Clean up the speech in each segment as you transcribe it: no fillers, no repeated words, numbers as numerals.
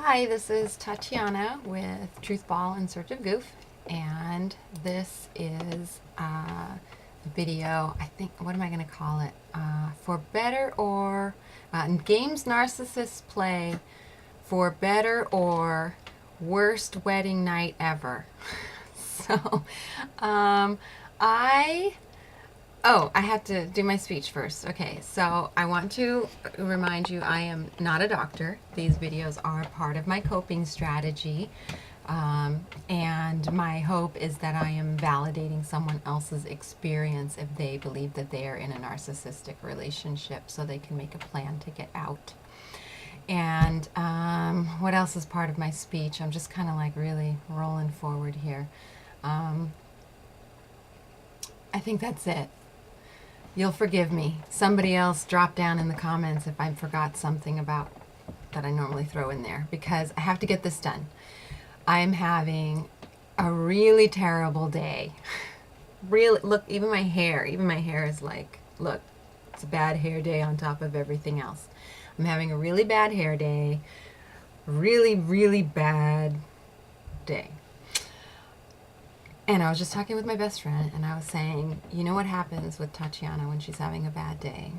Hi, this is Tatiana with Truth Ball in Search of Goof, and this is a video, I think, what am I going to call it? For better or games narcissists play for better or worst wedding night ever. So, um, I I have to do my speech first. Okay, so I want to remind you I am not a doctor. These videos are part of my coping strategy. And my hope is that I am validating someone else's experience if they believe that they are in a narcissistic relationship so they can make a plan to get out. And what else is part of my speech? I'm just kind of like really rolling forward here. I think that's it. You'll forgive me. Somebody else drop down in the comments if I forgot something about that I normally throw in there, because I have to get this done. I'm having a really terrible day. Really, look, even my hair is like, look, it's a bad hair day on top of everything else. I'm having a really bad hair day. Really, really bad day. And I was just talking with my best friend, and I was saying, you know what happens with Tatiana when she's having a bad day?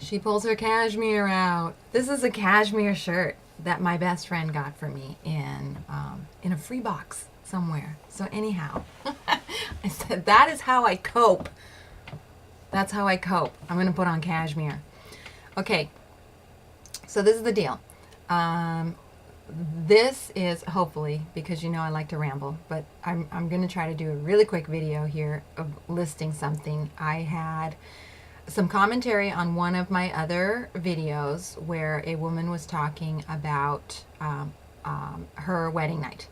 She pulls her cashmere out. This is a cashmere shirt that my best friend got for me in a free box somewhere. So anyhow, I said, that is how I cope. That's how I cope. I'm going to put on cashmere. Okay, so this is the deal. This is hopefully, because you know I like to ramble, but I'm going to try to do a really quick video here of listing something. I had some commentary on one of my other videos where a woman was talking about her wedding night.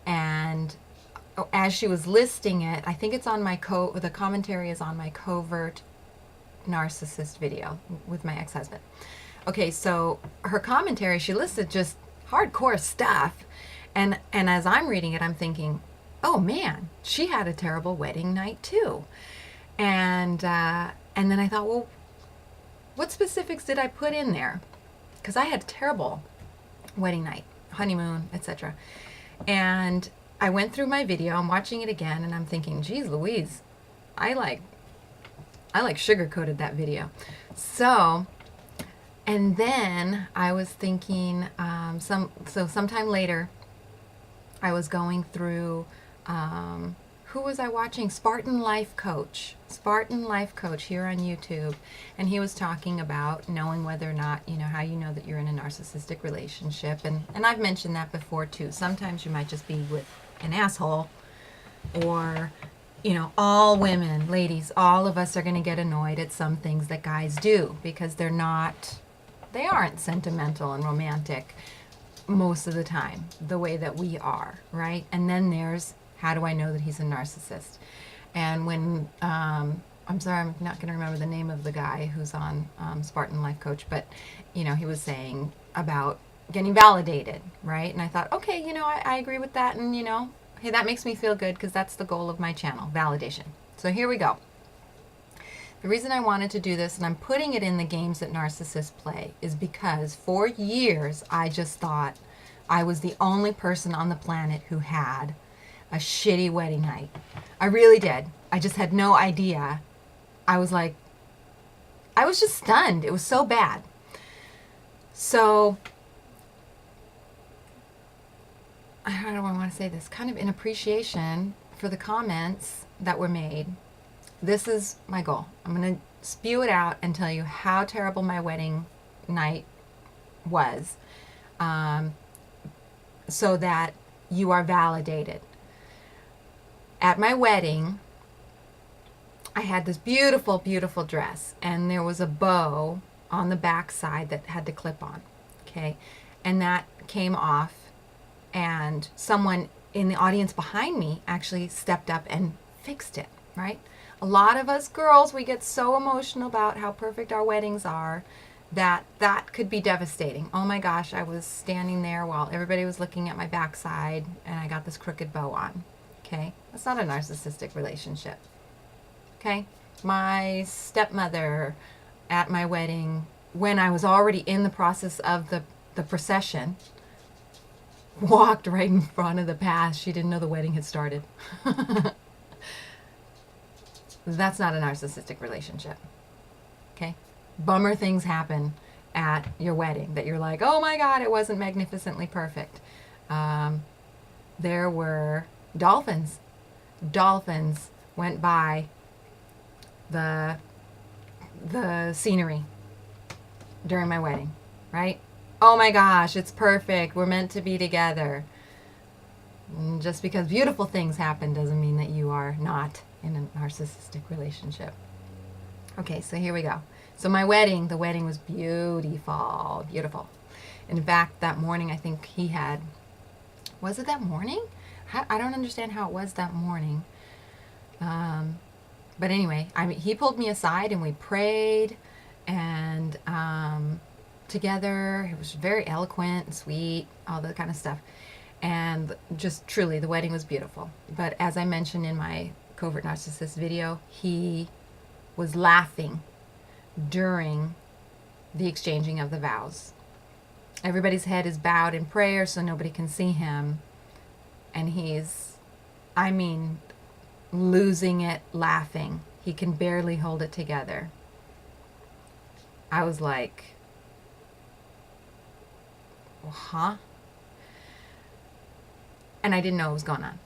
And as she was listing it, I think it's on my the commentary is on my covert narcissist video with my ex-husband. Okay, so her commentary, she listed just hardcore stuff, and as I'm reading it, I'm thinking, oh man, she had a terrible wedding night too. And then I thought, well, what specifics did I put in there? Because I had a terrible wedding night, honeymoon, etc. And I went through my video, I'm watching it again, and I'm thinking, geez Louise, I like sugar-coated that video. So, and then I was thinking, sometime later, I was going through, who was I watching? Spartan Life Coach here on YouTube. And he was talking about knowing whether or not, how you know that you're in a narcissistic relationship. And I've mentioned that before too. Sometimes you might just be with an asshole, or all women, ladies, all of us are going to get annoyed at some things that guys do because they aren't sentimental and romantic most of the time the way that we are, right? And then there's, how do I know that he's a narcissist? And when, I'm sorry, I'm not going to remember the name of the guy who's on Spartan Life Coach, but, he was saying about getting validated, right? And I thought, okay, I agree with that, and, hey, that makes me feel good because that's the goal of my channel, validation. So here we go. The reason I wanted to do this, and I'm putting it in the games that narcissists play, is because for years I just thought I was the only person on the planet who had a shitty wedding night. I really did. I just had no idea. I was just stunned. It was so bad. So, how do I want to say this? Kind of in appreciation for the comments that were made. This is my goal. I'm going to spew it out and tell you how terrible my wedding night was, so that you are validated. At my wedding, I had this beautiful, beautiful dress, and there was a bow on the back side that had to clip on, okay? And that came off, and someone in the audience behind me actually stepped up and fixed it, right? A lot of us girls, we get so emotional about how perfect our weddings are that could be devastating. Oh my gosh, I was standing there while everybody was looking at my backside and I got this crooked bow on. Okay? That's not a narcissistic relationship. Okay? My stepmother at my wedding, when I was already in the process of the procession, walked right in front of the path. She didn't know the wedding had started. That's not a narcissistic relationship. Okay? Bummer things happen at your wedding that you're like, oh my God, it wasn't magnificently perfect. There were dolphins. Dolphins went by the scenery during my wedding, right? Oh my gosh, it's perfect. We're meant to be together. And just because beautiful things happen doesn't mean that you are not in a narcissistic relationship. Okay, so here we go. So my wedding, the wedding was beautiful, beautiful. In fact, that morning I think he had, was it that morning? I don't understand how it was that morning. But anyway, I mean, he pulled me aside and we prayed and together. It was very eloquent and sweet, all that kind of stuff. And just truly, the wedding was beautiful. But as I mentioned in my Covert Narcissist video, he was laughing during the exchanging of the vows. Everybody's head is bowed in prayer so nobody can see him. And he's, I mean, losing it laughing. He can barely hold it together. I was like, huh? And I didn't know what was going on.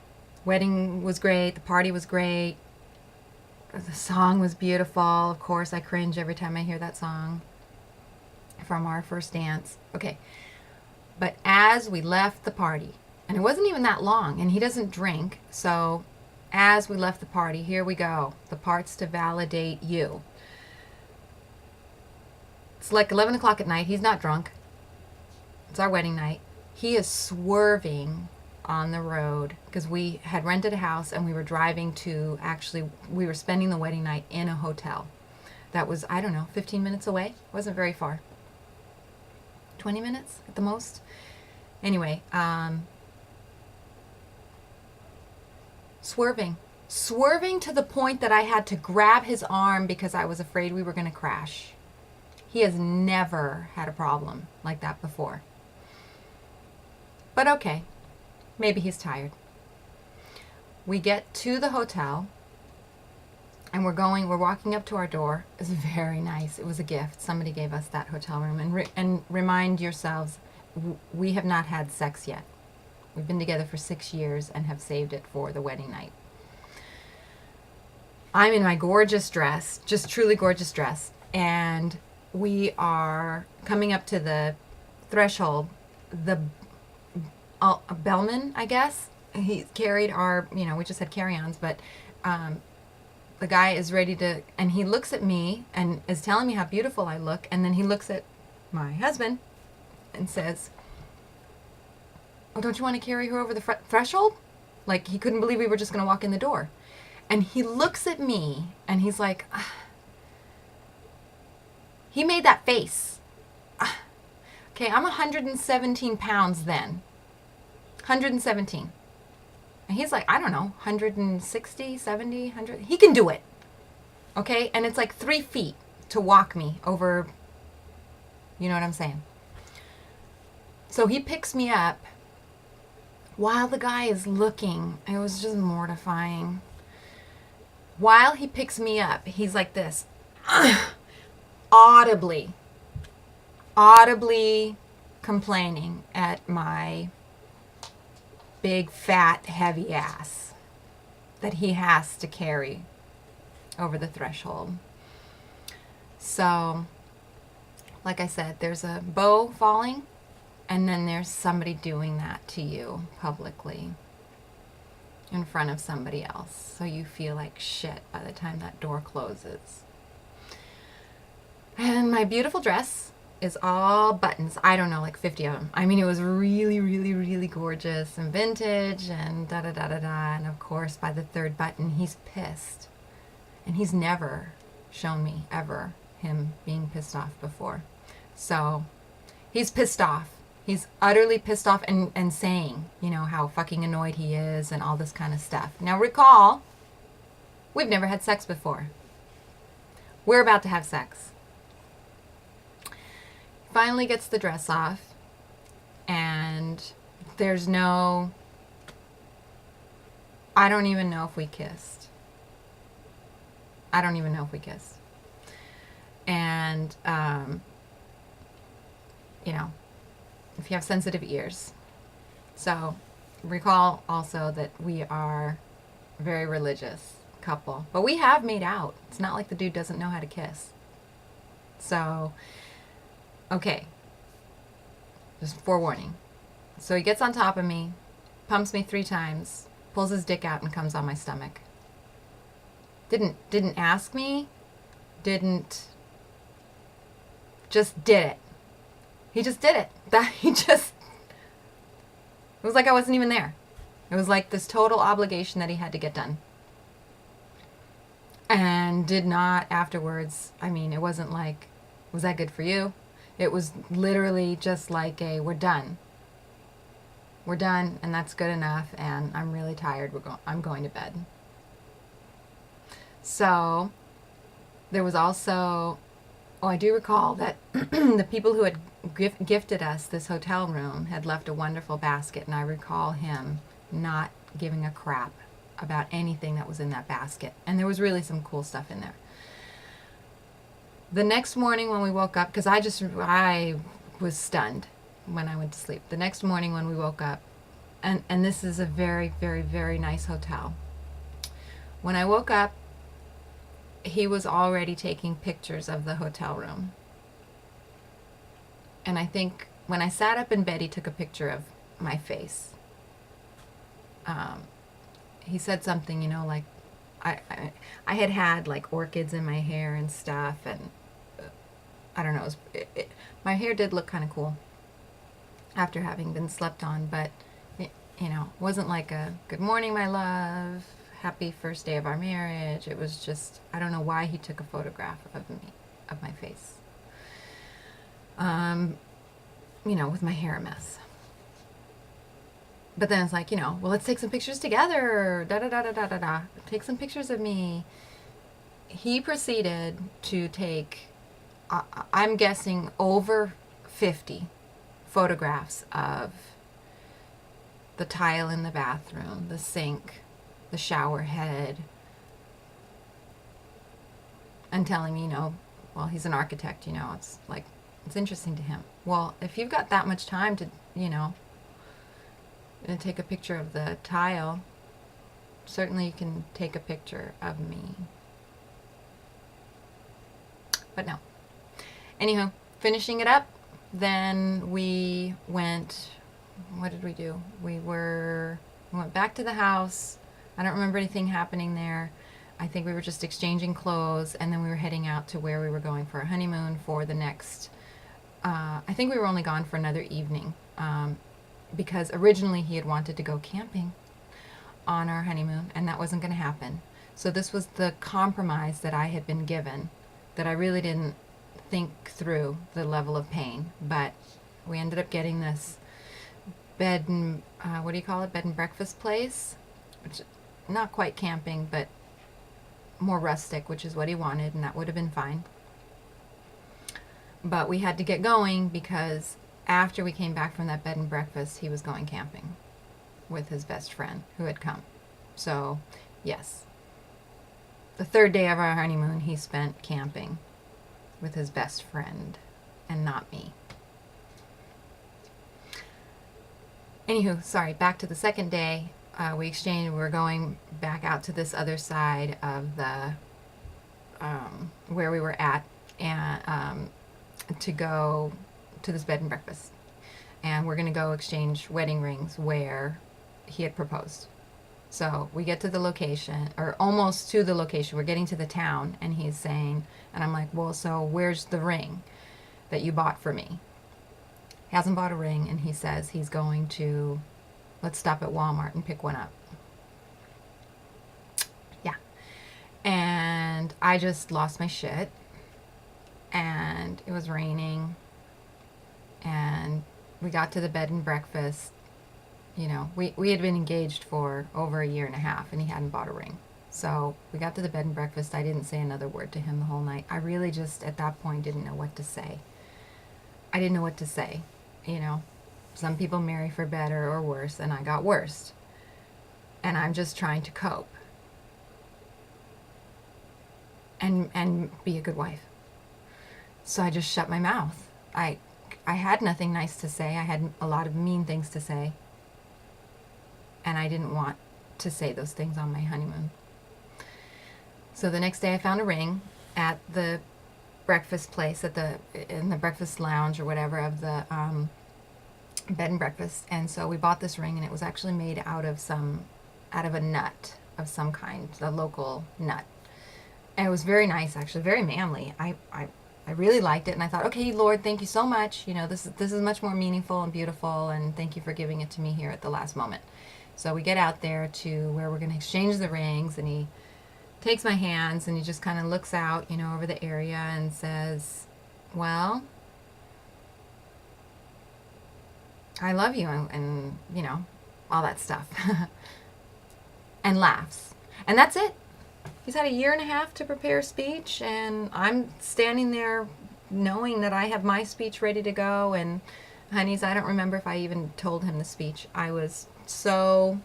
Wedding was great. The party was great. The song was beautiful. Of course, I cringe every time I hear that song from our first dance. Okay. But as we left the party, and it wasn't even that long, and he doesn't drink, so as we left the party, here we go. The parts to validate you. It's like 11 o'clock at night. He's not drunk. It's our wedding night. He is swerving on the road because we had rented a house and we were driving to, actually, we were spending the wedding night in a hotel that was, I don't know, 15 minutes away. It wasn't very far. 20 minutes at the most. Anyway, swerving to the point that I had to grab his arm because I was afraid we were going to crash. He has never had a problem like that before. But okay, maybe he's tired. We get to the hotel and we're walking up to our door. It's very nice. It was a gift. Somebody gave us that hotel room. And remind yourselves, we have not had sex yet. We've been together for 6 years and have saved it for the wedding night. I'm in my gorgeous dress, just truly gorgeous dress, and we are coming up to the threshold. The bellman, I guess, he carried our, we just had carry-ons, but the guy is ready to, and he looks at me and is telling me how beautiful I look, and then he looks at my husband and says, oh, don't you want to carry her over the threshold? Like, he couldn't believe we were just going to walk in the door. And he looks at me and he's like, he made that face. Okay, I'm 117 pounds then. 117. And he's like, I don't know, 160, 70, 100. He can do it. Okay, and it's like 3 feet to walk me over, you know what I'm saying? So he picks me up while the guy is looking. It was just mortifying. While he picks me up, he's like this, audibly complaining at my big, fat, heavy ass that he has to carry over the threshold. So, like I said, there's a bow falling, and then there's somebody doing that to you publicly in front of somebody else. So you feel like shit by the time that door closes. And my beautiful dress is all buttons. I don't know, like 50 of them. I mean, it was really, really, really gorgeous and vintage and da-da-da-da-da. And of course, by the third button, he's pissed. And he's never shown me, ever, him being pissed off before. So he's pissed off. He's utterly pissed off and saying, how fucking annoyed he is and all this kind of stuff. Now recall, we've never had sex before. We're about to have sex. Finally gets the dress off, and there's no, I don't even know if we kissed. I don't even know if we kissed. And, you know, if you have sensitive ears. So recall also that we are a very religious couple, but we have made out. It's not like the dude doesn't know how to kiss. So, okay, just forewarning. So he gets on top of me, pumps me 3 times, pulls his dick out and comes on my stomach. Didn't ask me, just did it. He just did it. It was like I wasn't even there. It was like this total obligation that he had to get done. And did not afterwards, I mean, it wasn't like, was that good for you? It was literally just like we're done. We're done, and that's good enough, and I'm really tired. I'm going to bed. So, there was also, I do recall that the people who had gifted us this hotel room had left a wonderful basket, and I recall him not giving a crap about anything that was in that basket. And there was really some cool stuff in there. The next morning when we woke up, because I was stunned when I went to sleep. The next morning when we woke up, and this is a very, very, very nice hotel. When I woke up, he was already taking pictures of the hotel room. And I think when I sat up in bed, he took a picture of my face. He said something, you know, like, I had like orchids in my hair and stuff, and I don't know, my hair did look kind of cool after having been slept on, but it, you know, wasn't like a good morning, my love, happy first day of our marriage. It was just, I don't know why he took a photograph of me, of my face. You know, with my hair a mess. But then it's like, you know, well, let's take some pictures together, da-da-da-da-da-da-da. Take some pictures of me. He proceeded to take, I'm guessing, over 50 photographs of the tile in the bathroom, the sink, the shower head, and telling me, you know, well, he's an architect, you know, it's like, it's interesting to him. Well, if you've got that much time to, you know, take a picture of the tile, certainly you can take a picture of me. But no. Anywho, finishing it up, then we went, what did we do? We went back to the house. I don't remember anything happening there. I think we were just exchanging clothes, and then we were heading out to where we were going for a honeymoon for the next, I think we were only gone for another evening, because originally he had wanted to go camping on our honeymoon, and that wasn't going to happen. So this was the compromise that I had been given, that I really didn't think through the level of pain, but we ended up getting this bed and, what do you call it, bed and breakfast place, which not quite camping, but more rustic, which is what he wanted, and that would have been fine. But we had to get going because after we came back from that bed and breakfast, he was going camping with his best friend who had come. So, yes. The third day of our honeymoon, he spent camping with his best friend and not me. Anywho, sorry, back to the second day. We exchanged, we were going back out to this other side of the, where we were at, and to go to this bed and breakfast. And we're going to go exchange wedding rings where he had proposed. So we get to the location, or almost to the location. We're getting to the town, and he's saying, and I'm like, well, so where's the ring that you bought for me? He hasn't bought a ring, and he says he's going to, let's stop at Walmart and pick one up. Yeah. And I just lost my shit. And it was raining. And we got to the bed and breakfast. You know, we had been engaged for over 1.5 years, and he hadn't bought a ring. So we got to the bed and breakfast. I didn't say another word to him the whole night. I really just, at that point, didn't know what to say. I didn't know what to say, you know. Some people marry for better or worse, and I got worse. And I'm just trying to cope and be a good wife. So I just shut my mouth. I had nothing nice to say. I had a lot of mean things to say. And I didn't want to say those things on my honeymoon. So the next day I found a ring at the breakfast place, in the breakfast lounge or whatever of the bed and breakfast. And so we bought this ring, and it was actually made out of a nut of some kind, a local nut. And it was very nice, actually, very manly. I really liked it, and I thought, okay, Lord, thank you so much. You know, this is much more meaningful and beautiful, and thank you for giving it to me here at the last moment. So we get out there to where we're going to exchange the rings, and he takes my hands, and he just kind of looks out, over the area and says, well, I love you, and all that stuff. And laughs. And that's it. He's had a year and a half to prepare a speech, and I'm standing there knowing that I have my speech ready to go. And honeys, I don't remember if I even told him the speech. I was so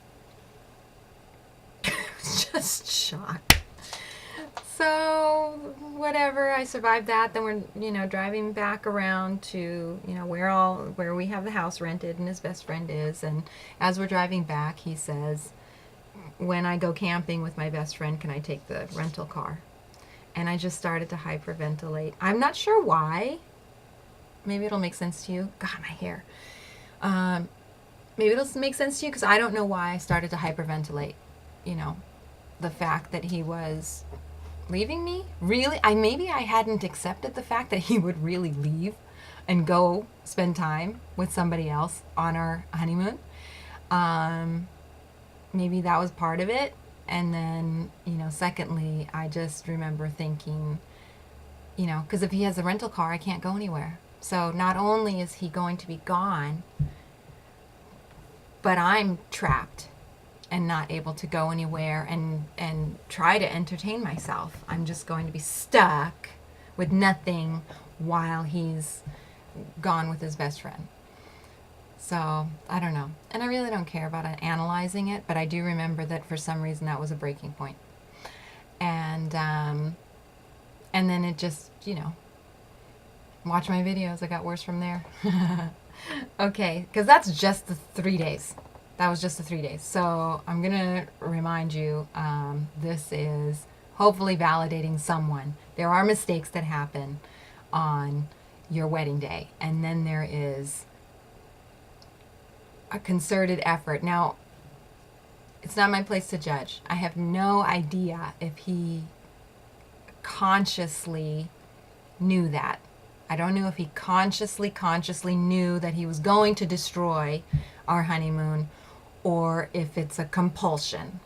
just shocked. So whatever, I survived that. Then we're driving back around to where we have the house rented and his best friend is. And as we're driving back, he says, when I go camping with my best friend, can I take the rental car? And I just started to hyperventilate. I'm not sure why. Maybe it'll make sense to you. God, my hair. Maybe it'll make sense to you because I don't know why I started to hyperventilate. The fact that he was leaving me. Really, maybe I hadn't accepted the fact that he would really leave and go spend time with somebody else on our honeymoon. Maybe that was part of it. And then, secondly, I just remember thinking, because if he has a rental car, I can't go anywhere. So not only is he going to be gone, but I'm trapped and not able to go anywhere and try to entertain myself. I'm just going to be stuck with nothing while he's gone with his best friend. So, I don't know. And I really don't care about analyzing it, but I do remember that for some reason that was a breaking point. And then it just, watch my videos. It got worse from there. Okay, because that's just the 3 days. That was just the 3 days. So I'm going to remind you, this is hopefully validating someone. There are mistakes that happen on your wedding day. And then there is a concerted effort. Now, it's not my place to judge. I have no idea if he consciously knew that. I don't know if he consciously knew that he was going to destroy our honeymoon, or if it's a compulsion.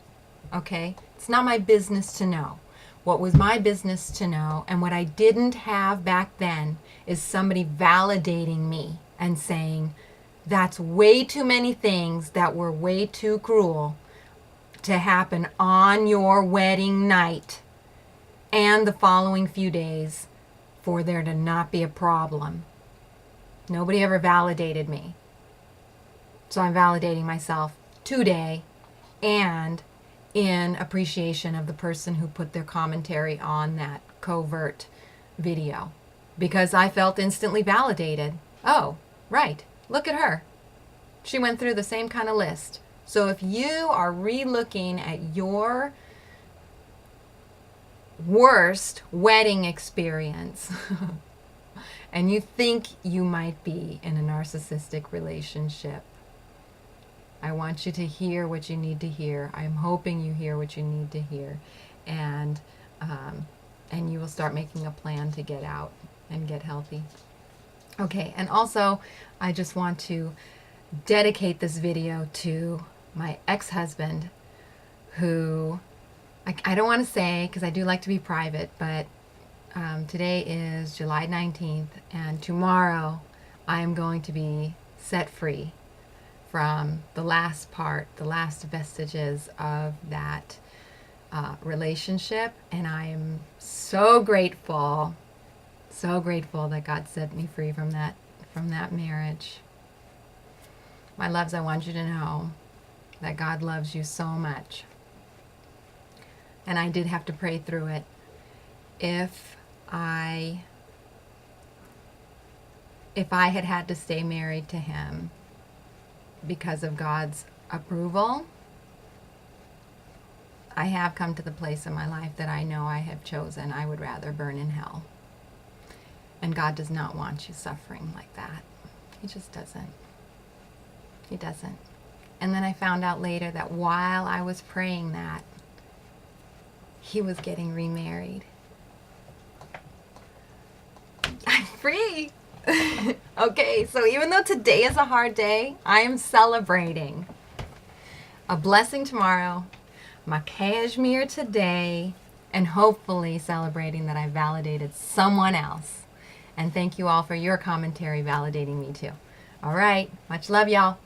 Okay? It's not my business to know. What was my business to know, and what I didn't have back then, is somebody validating me and saying, that's way too many things that were way too cruel to happen on your wedding night and the following few days for there to not be a problem. Nobody ever validated me. So I'm validating myself today, and in appreciation of the person who put their commentary on that covert video, because I felt instantly validated. Oh, right. Look at her. She went through the same kind of list. So if you are re-looking at your worst wedding experience and you think you might be in a narcissistic relationship, I want you to hear what you need to hear. I'm hoping you hear what you need to hear. And you will start making a plan to get out and get healthy. Okay, and also, I just want to dedicate this video to my ex-husband, who, I don't want to say, because I do like to be private, but today is July 19th, and tomorrow I am going to be set free from the last vestiges of that relationship, and I am so grateful that God set me free from that marriage. My loves, I want you to know that God loves you so much. And I did have to pray through it. If I had had to stay married to him because of God's approval, I have come to the place in my life that I know I have chosen I would rather burn in hell. And God does not want you suffering like that. He just doesn't. He doesn't. And then I found out later that while I was praying that, he was getting remarried. I'm free. Okay, so even though today is a hard day, I am celebrating a blessing tomorrow, my cashmere today, and hopefully celebrating that I validated someone else. And thank you all for your commentary validating me too. All right, much love, y'all.